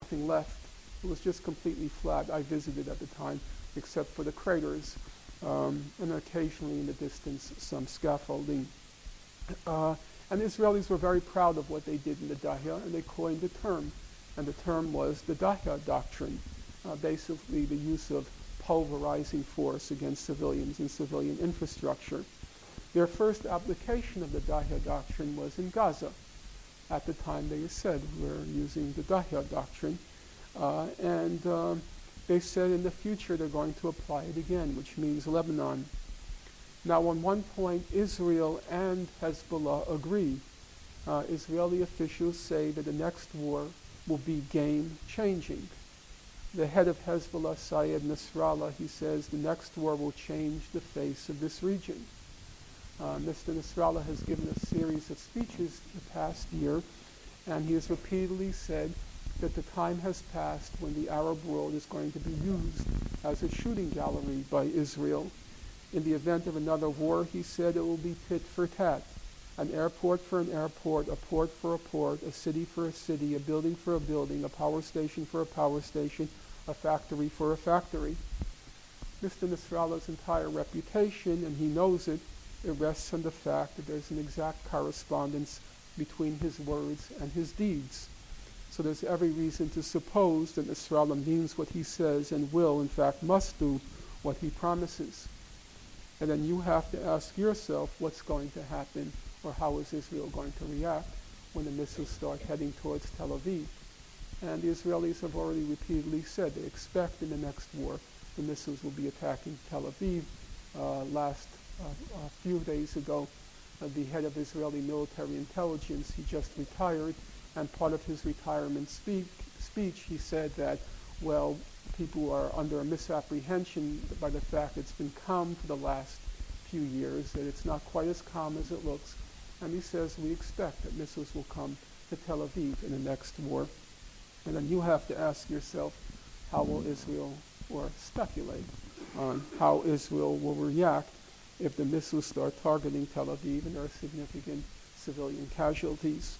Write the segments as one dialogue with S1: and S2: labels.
S1: nothing left. It was just completely flat. I visited at the time, except for the craters, and occasionally in the distance some scaffolding. And the Israelis were very proud of what they did in the Dahya, and they coined a term. And the term was the Dahya doctrine, basically the use of pulverizing force against civilians and civilian infrastructure. Their first application of the Dahya doctrine was in Gaza. At the time they said, we're using the Dahya doctrine. And they said in the future they're going to apply it again, which means Lebanon. Now, on one point, Israel and Hezbollah agree. Israeli officials say that the next war will be game-changing. The head of Hezbollah, Sayed Nasrallah, he says the next war will change the face of this region. Mr. Nasrallah has given a series of speeches the past year, and he has repeatedly said that the time has passed when the Arab world is going to be used as a shooting gallery by Israel. In the event of another war, he said it will be tit for tat. An airport for an airport, a port for a port, a city for a city, a building for a building, a power station for a power station, a factory for a factory. Mr. Nasrallah's entire reputation, and he knows it, it rests on the fact that there's an exact correspondence between his words and his deeds. So there's every reason to suppose that Nasrallah means what he says and will, in fact, must do what he promises. And then you have to ask yourself what's going to happen, or how is Israel going to react when the missiles start heading towards Tel Aviv. And the Israelis have already repeatedly said they expect in the next war the missiles will be attacking Tel Aviv. A few days ago, the head of Israeli military intelligence, he just retired, and part of his retirement speech, he said that, well, people are under a misapprehension by the fact it's been calm for the last few years, that it's not quite as calm as it looks. And he says we expect that missiles will come to Tel Aviv in the next war. And then you have to ask yourself, how will Israel, or speculate on how Israel will react if the missiles start targeting Tel Aviv and there are significant civilian casualties.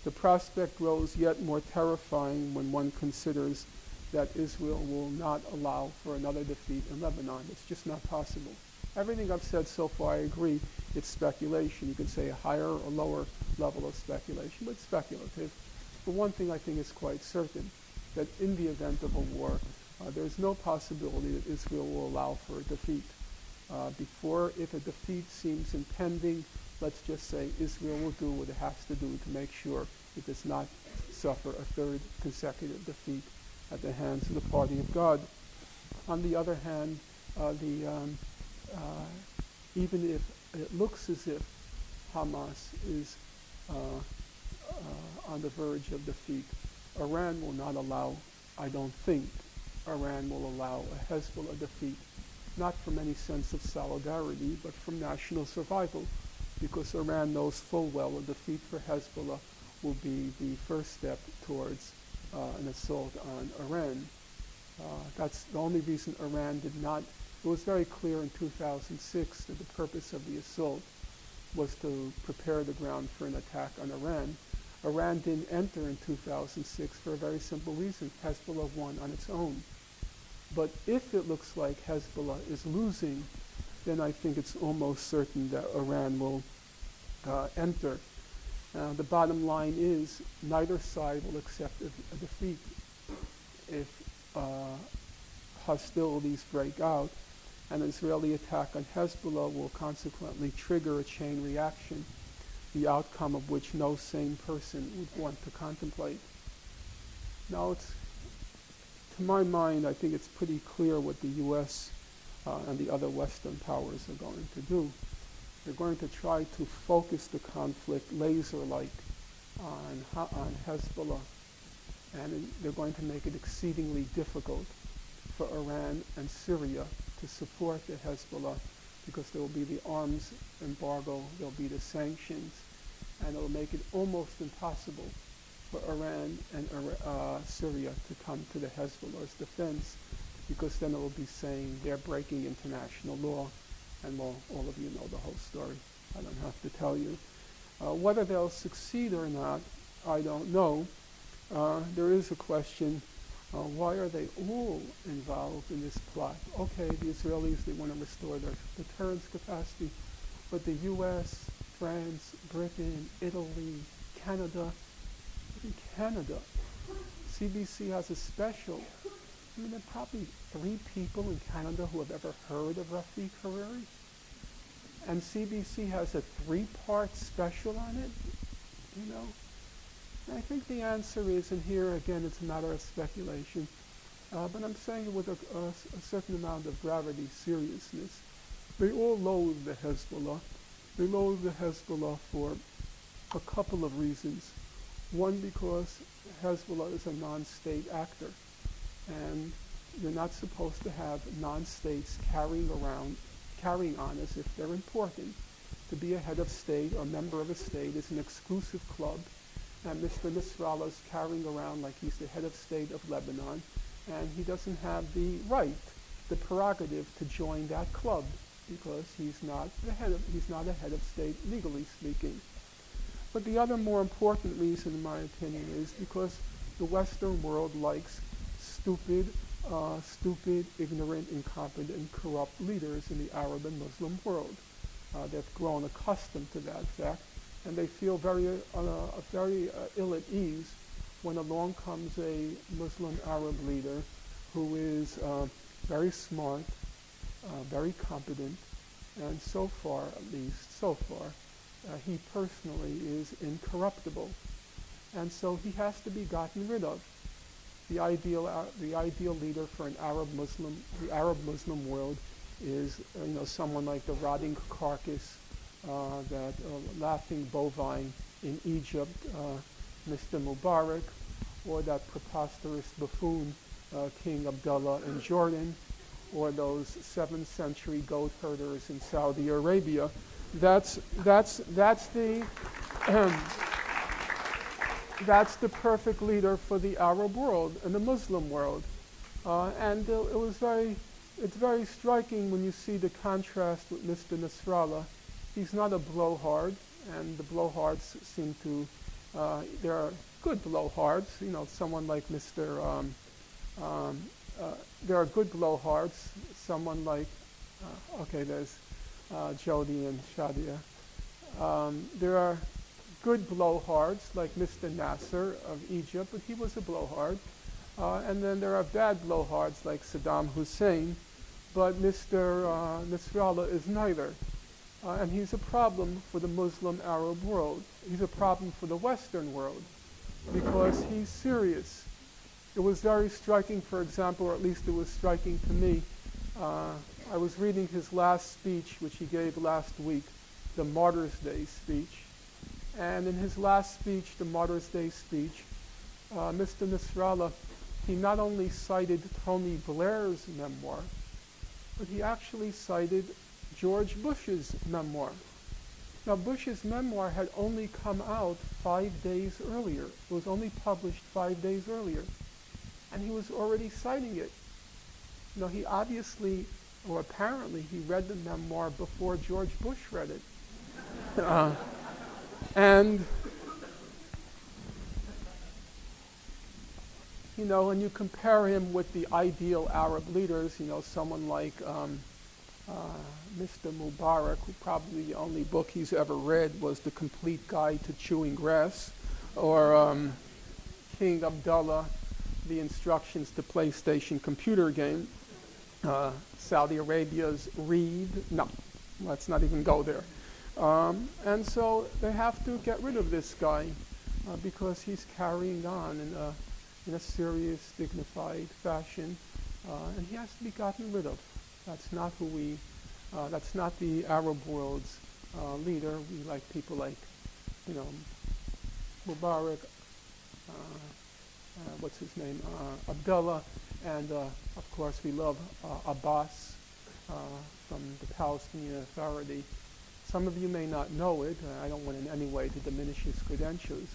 S1: The prospect grows yet more terrifying when one considers that Israel will not allow for another defeat in Lebanon. It's just not possible. Everything I've said so far, I agree, it's speculation. You can say a higher or lower level of speculation, but it's speculative. But one thing I think is quite certain, that in the event of a war, there's no possibility that Israel will allow for a defeat. If a defeat seems impending, let's just say Israel will do what it has to do to make sure it does not suffer a third consecutive defeat at the hands of the party of God. On the other hand, even if it looks as if Hamas is on the verge of defeat, Iran will not allow, I don't think, Iran will allow a Hezbollah defeat, not from any sense of solidarity, but from national survival, because Iran knows full well a defeat for Hezbollah will be the first step towards an assault on Iran. That's the only reason Iran did not. It was very clear in 2006 that the purpose of the assault was to prepare the ground for an attack on Iran. Iran didn't enter in 2006 for a very simple reason. Hezbollah won on its own. But if it looks like Hezbollah is losing, then I think it's almost certain that Iran will enter. The bottom line is neither side will accept a defeat. If hostilities break out, an Israeli attack on Hezbollah will consequently trigger a chain reaction, the outcome of which no sane person would want to contemplate. Now, to my mind, I think it's pretty clear what the U.S. And the other Western powers are going to do. They're going to try to focus the conflict laser-like on Hezbollah, and they're going to make it exceedingly difficult for Iran and Syria to support the Hezbollah, because there will be the arms embargo, there will be the sanctions, and it will make it almost impossible for Iran and Syria to come to the Hezbollah's defense, because then it will be saying they're breaking international law, and well, all of you know the whole story. I don't have to tell you. Whether they'll succeed or not, I don't know. there is a question, why are they all involved in this plot? Okay, the Israelis, they want to restore their deterrence capacity, but the U.S., France, Britain, Italy, Canada, even Canada, CBC has a special. I mean, there are probably 3 people in Canada who have ever heard of Rafik Hariri. And CBC has a 3-part special on it, you know. And I think the answer is, and here again it's a matter of speculation, but I'm saying it with a certain amount of gravity, seriousness. They all loathe the Hezbollah. They loathe the Hezbollah for a couple of reasons. One, because Hezbollah is a non-state actor, and you're not supposed to have non-states carrying on as if they're important. To be a head of state or member of a state is an exclusive club, and Mr. Nasrallah is carrying around like he's the head of state of Lebanon, and he doesn't have the right, the prerogative to join that club because he's not a head of state, legally speaking. But the other more important reason, in my opinion, is because the Western world likes stupid, ignorant, incompetent, and corrupt leaders in the Arab and Muslim world. They've grown accustomed to that fact, and they feel very ill at ease when along comes a Muslim Arab leader who is very smart, very competent, and so far, he personally is incorruptible. And so he has to be gotten rid of. The ideal leader for the Arab Muslim world is someone like the rotting carcass, that laughing bovine in Egypt, Mr. Mubarak, or that preposterous buffoon, King Abdullah in Jordan, or those 7th century goat herders in Saudi Arabia. That's the that's the perfect leader for the Arab world and the Muslim world. And it's very striking when you see the contrast with Mr. Nasrallah. He's not a blowhard, and the blowhards seem to, there are good blowhards, someone like Mr. There are good blowhards, someone like, there's Jody and Shadia. There are good blowhards like Mr. Nasser of Egypt, but he was a blowhard. And then there are bad blowhards like Saddam Hussein, but Mr. Nasrallah is neither. And he's a problem for the Muslim Arab world. He's a problem for the Western world because he's serious. It was very striking, for example, or at least it was striking to me. I was reading his last speech, which he gave last week, the Martyrs' Day speech. And in his last speech, the Martyrs' Day speech, Mr. Nasrallah, he not only cited Tony Blair's memoir, but he actually cited George Bush's memoir. Now, Bush's memoir had only come out 5 days earlier. It was only published 5 days earlier. And he was already citing it. He obviously, or apparently, he read the memoir before George Bush read it. And when you compare him with the ideal Arab leaders, someone like Mr. Mubarak, who probably the only book he's ever read was The Complete Guide to Chewing Grass, or King Abdullah, The Instructions to PlayStation Computer Game, Saudi Arabia's Reed. No, let's not even go there. And so they have to get rid of this guy because he's carrying on in a serious, dignified fashion, and he has to be gotten rid of. That's not that's not the Arab world's leader. We like people like, Mubarak, what's his name, Abdullah, and of course we love Abbas from the Palestinian Authority. Some of you may not know it. I don't want in any way to diminish his credentials.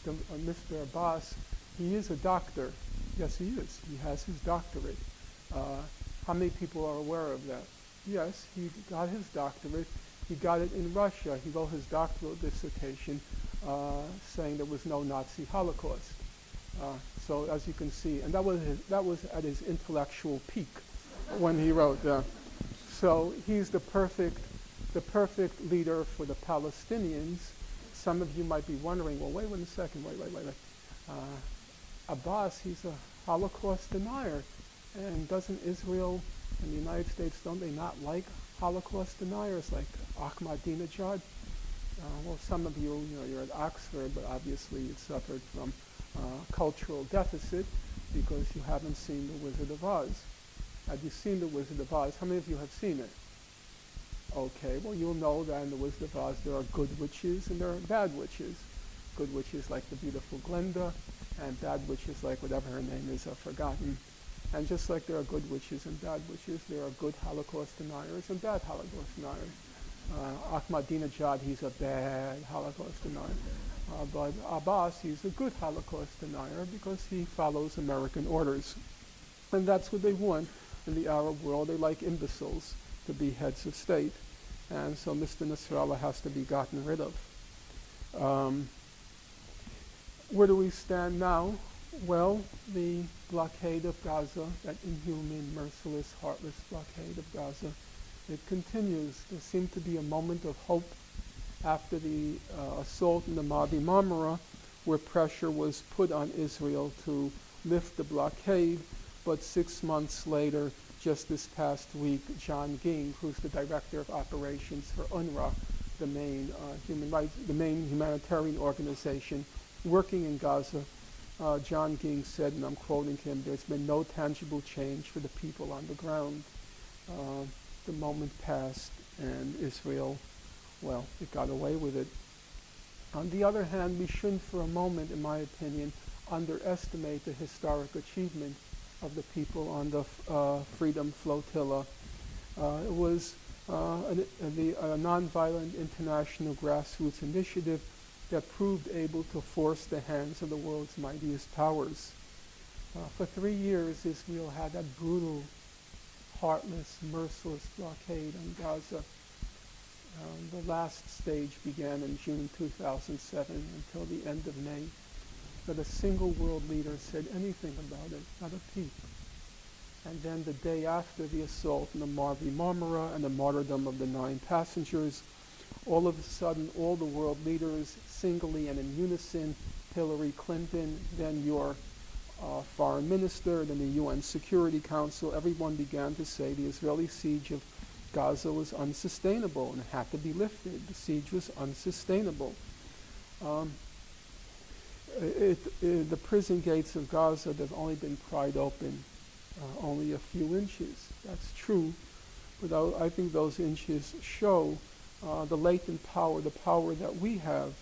S1: Mr. Abbas, he is a doctor. Yes, he is. He has his doctorate. How many people are aware of that? Yes, he got his doctorate. He got it in Russia. He wrote his doctoral dissertation saying there was no Nazi Holocaust. So as you can see, and that was at his intellectual peak when he wrote. So he's the perfect leader for the Palestinians. Some of you might be wondering, well, wait a second, wait. Abbas, he's a Holocaust denier, and doesn't Israel and the United States, don't they not like Holocaust deniers like Ahmadinejad? Well, some of you, you're at Oxford, but obviously you suffered from cultural deficit because you haven't seen The Wizard of Oz. Have you seen The Wizard of Oz? How many of you have seen it? Okay, well, you'll know that in The Wizard of Oz there are good witches and there are bad witches. Good witches like the beautiful Glinda, and bad witches like whatever her name is, I've forgotten. And just like there are good witches and bad witches, there are good Holocaust deniers and bad Holocaust deniers. Ahmadinejad, he's a bad Holocaust denier. But Abbas, he's a good Holocaust denier because he follows American orders. And that's what they want in the Arab world. They like imbeciles to be heads of state. And so Mr. Nasrallah has to be gotten rid of. Where do we stand now? Well, the blockade of Gaza, that inhuman, merciless, heartless blockade of Gaza, it continues. There seemed to be a moment of hope after the assault in the Mavi Marmara, where pressure was put on Israel to lift the blockade. But 6 months later, just this past week, John Ging, who's the director of operations for UNRWA, the main humanitarian organization working in Gaza, John Ging said, and I'm quoting him, "There's been no tangible change for the people on the ground." The moment passed, and Israel, well, it got away with it. On the other hand, we shouldn't for a moment, in my opinion, underestimate the historic achievement of the people on the Freedom Flotilla. It was a nonviolent international grassroots initiative that proved able to force the hands of the world's mightiest powers. For 3 years, Israel had that brutal, heartless, merciless blockade on Gaza. The last stage began in June 2007 until the end of May. Not a single world leader said anything about it, not a peep. And then the day after the assault in the Mavi Marmara and the martyrdom of the 9 passengers, all of a sudden, all the world leaders, singly and in unison, Hillary Clinton, then your foreign minister, then the UN Security Council, everyone began to say the Israeli siege of Gaza was unsustainable and had to be lifted. The siege was unsustainable. The prison gates of Gaza, they've only been pried open only a few inches. That's true, but I think those inches show the latent power, the power that we have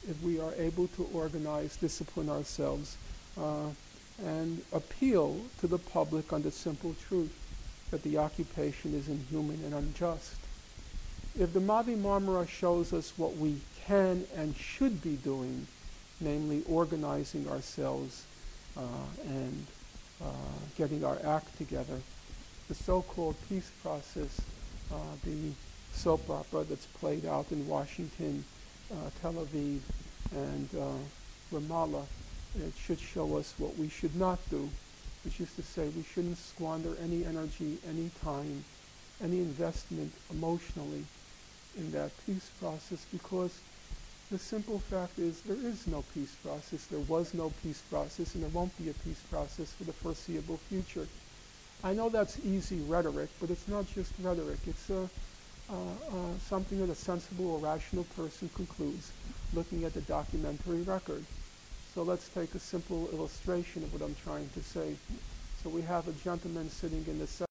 S1: if we are able to organize, discipline ourselves, and appeal to the public on the simple truth that the occupation is inhuman and unjust. If the Mavi Marmara shows us what we can and should be doing, namely organizing ourselves and getting our act together, the so-called peace process, the soap opera that's played out in Washington, Tel Aviv, and Ramallah, it should show us what we should not do, which is to say we shouldn't squander any energy, any time, any investment emotionally in that peace process, because the simple fact is there is no peace process, there was no peace process, and there won't be a peace process for the foreseeable future. I know that's easy rhetoric, but it's not just rhetoric. It's something that a sensible or rational person concludes looking at the documentary record. So let's take a simple illustration of what I'm trying to say. So we have a gentleman sitting in the